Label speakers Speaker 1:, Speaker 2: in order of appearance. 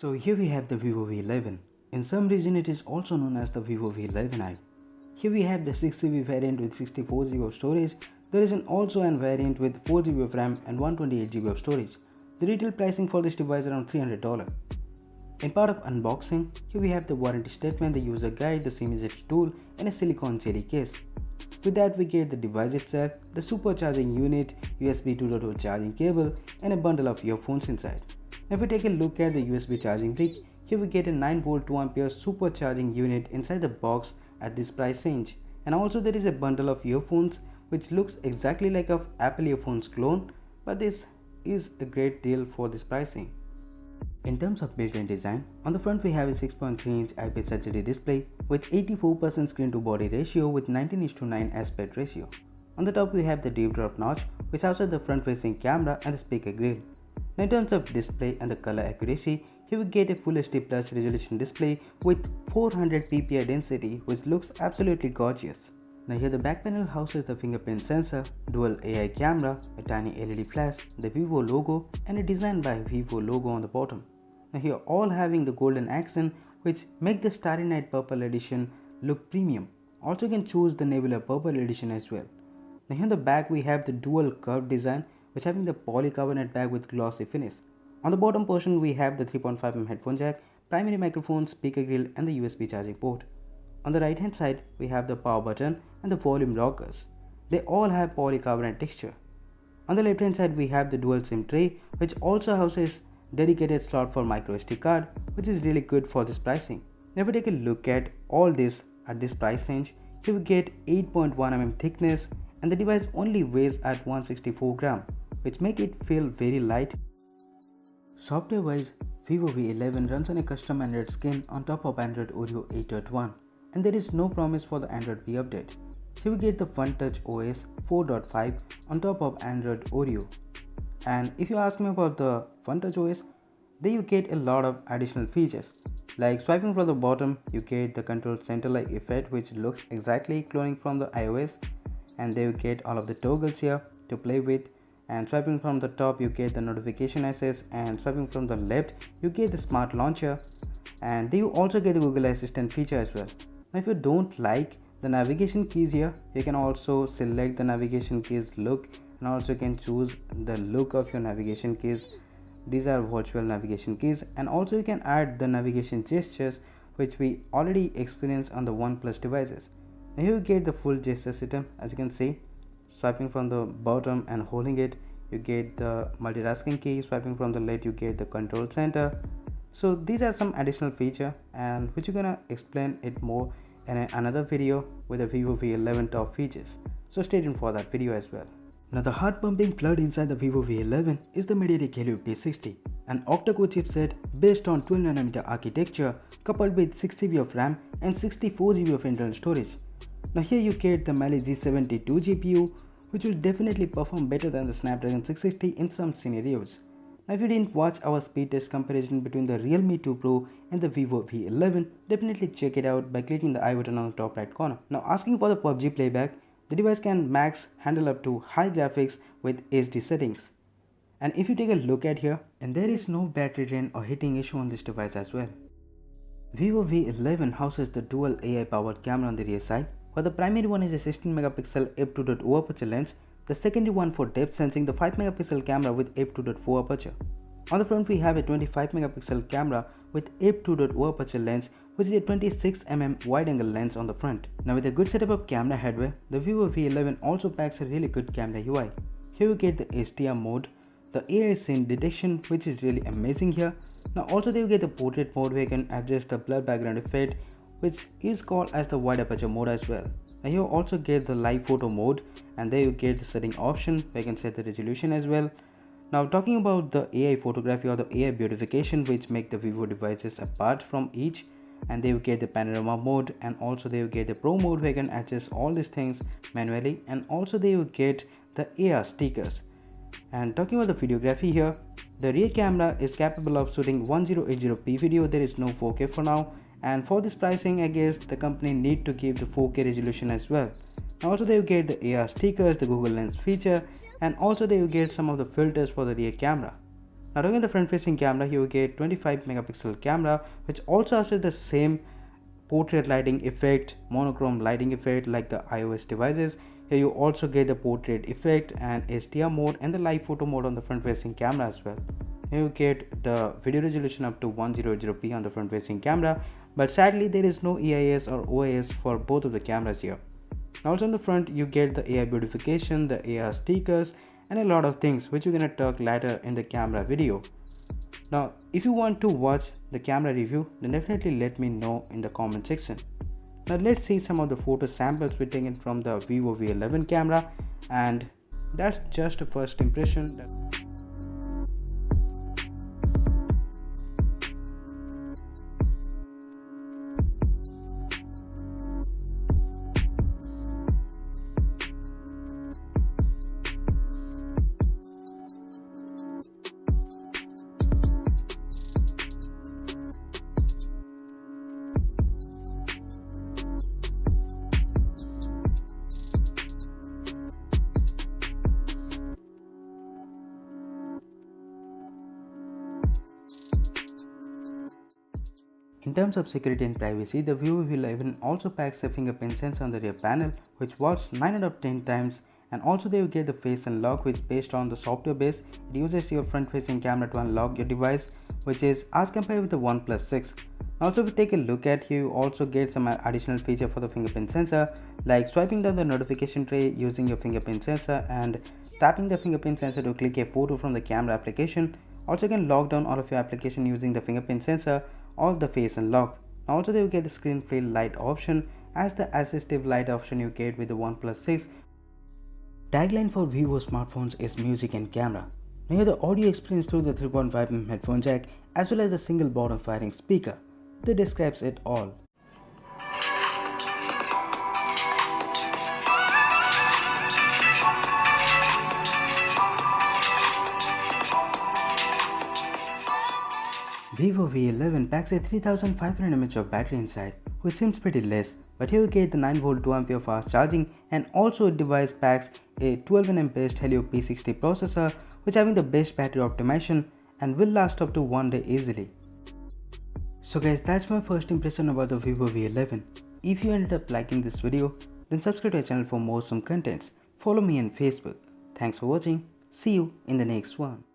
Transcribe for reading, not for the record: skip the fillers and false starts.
Speaker 1: So here we have the Vivo V11. In some region it is also known as the Vivo V11i. Here we have the 6GB variant with 64GB of storage. There is also an variant with 4GB of RAM and 128GB of storage. The retail pricing for this device is around $300. In part of unboxing, here we have the warranty statement, the user guide, the SIM ejector tool and a silicone cherry case. With that we get the device itself, the supercharging unit, USB 2.0 charging cable and a bundle of earphones inside. Now if we take a look at the USB charging brick, here we get a 9V 2A supercharging unit inside the box at this price range. And also there is a bundle of earphones which looks exactly like a Apple earphones clone, but this is a great deal for this pricing. In terms of built-in design, on the front we have a 6.3-inch IPS LCD display with 84% screen to body ratio with 19:9 aspect ratio. On the top we have the deep drop notch which houses the front facing camera and the speaker grill. Now in terms of display and the color accuracy, here we get a Full HD Plus resolution display with 400 ppi density which looks absolutely gorgeous. Now here the back panel houses the fingerprint sensor, dual AI camera, a tiny LED flash, the Vivo logo and a design by Vivo logo on the bottom. Now here all having the golden accent which make the Starry Night Purple edition look premium. Also you can choose the Nebula Purple edition as well. Now here in the back we have the dual curved design which having the polycarbonate back with glossy finish. On the bottom portion we have the 3.5mm headphone jack, primary microphone, speaker grill and the USB charging port. On the right hand side we have the power button and the volume rockers. They all have polycarbonate texture. On the left hand side we have the dual SIM tray which also houses dedicated slot for microSD card, which is really good for this pricing. Now if we take a look at all this at this price range, here we get 8.1mm thickness and the device only weighs at 164 gram, which make it feel very light. Software wise, Vivo V11 runs on a custom Android skin on top of Android Oreo 8.1 and there is no promise for the Android V update. Here we get the Funtouch OS 4.5 on top of Android Oreo. And if you ask me about the Funtouch OS, then you get a lot of additional features. Like swiping from the bottom, you get the control center-like effect which looks exactly cloning from the iOS, and then you get all of the toggles here to play with. And swiping from the top, you get the notification access, and swiping from the left, you get the smart launcher, and then you also get the Google Assistant feature as well. Now if you don't like the navigation keys here, you can also select the navigation keys look and also you can choose the look of your navigation keys. These are virtual navigation keys, and also you can add the navigation gestures which we already experienced on the OnePlus devices. Now here you get the full gesture system. As you can see, swiping from the bottom and holding it, you get the multitasking key. Swiping from the left, you get the control center. So these are some additional feature and which you're gonna explain it more in another video with the Vivo V11 top features. So stay tuned for that video as well. Now the heart-pumping plug inside the Vivo V11 is the Mediatek Helio P60, an octa-core chipset based on 12nm architecture coupled with 6GB of RAM and 64GB of internal storage. Now here you get the Mali G72 GPU which will definitely perform better than the Snapdragon 660 in some scenarios. Now if you didn't watch our speed test comparison between the Realme 2 Pro and the Vivo V11, definitely check it out by clicking the I button on the top right corner. Now asking for the PUBG playback, the device can max handle up to high graphics with HD settings. And if you take a look at here, and there is no battery drain or heating issue on this device as well. Vivo V11 houses the dual AI powered camera on the rear side, where the primary one is a 16MP f2.0 aperture lens, the secondary one for depth sensing, the 5MP camera with f2.4 aperture. On the front we have a 25MP camera with f2.0 aperture lens, which is a 26mm wide angle lens on the front. Now with a good setup of camera hardware, the Vivo V11 also packs a really good camera UI. Here we get the HDR mode, the AI scene detection which is really amazing here. Now also there you get the portrait mode where you can adjust the blur background effect which is called as the wide aperture mode as well. Now here you also get the live photo mode, and there you get the setting option where you can set the resolution as well. Now talking about the AI photography or the AI beautification which make the Vivo devices apart from each, and there you get the panorama mode, and also there you get the pro mode where you can adjust all these things manually, and also there you get the AR stickers. And talking about the videography here, the rear camera is capable of shooting 1080p video. There is no 4K for now, and for this pricing I guess the company need to give the 4K resolution as well. Also there you get the AR stickers, the Google Lens feature, and also there you get some of the filters for the rear camera. Now looking at the front facing camera, here you get 25 megapixel camera, which also has the same portrait lighting effect, monochrome lighting effect like the iOS devices. Here you also get the portrait effect and HDR mode and the live photo mode on the front facing camera as well. Here you get the video resolution up to 100p on the front facing camera, but sadly there is no EIS or OIS for both of the cameras here. Now also on the front you get the AI beautification, the AR stickers and a lot of things which we're gonna talk later in the camera video. Now if you want to watch the camera review, then definitely let me know in the comment section. Now let's see some of the photo samples we taken from the Vivo V11 camera, and that's just a first impression. In terms of security and privacy, the Vivo V11 also packs a fingerprint sensor on the rear panel, which works 9 out of 10 times, and also they will get the face unlock, which based on the software base, it uses your front facing camera to unlock your device, which is as compared with the OnePlus 6. Also if you take a look at here, you also get some additional feature for the fingerprint sensor, like swiping down the notification tray using your fingerprint sensor and tapping the fingerprint sensor to click a photo from the camera application. Also you can lock down all of your application using the fingerprint sensor or the face unlock. Also they will get the screen play light option as the assistive light option you get with the OnePlus 6. Tagline for Vivo smartphones is music and camera. Now here the audio experience through the 3.5mm headphone jack as well as the single bottom firing speaker. That describes it all. Vivo V11 packs a 3500 mAh of battery inside, which seems pretty less, but here you get the 9V 2A fast charging, and also the device packs a 12nm based Helio P60 processor, which having the best battery optimization and will last up to 1 day easily. So guys, that's my first impression about the Vivo V11. If you ended up liking this video, then subscribe to our channel for more awesome contents. Follow me on Facebook. Thanks for watching. See you in the next one.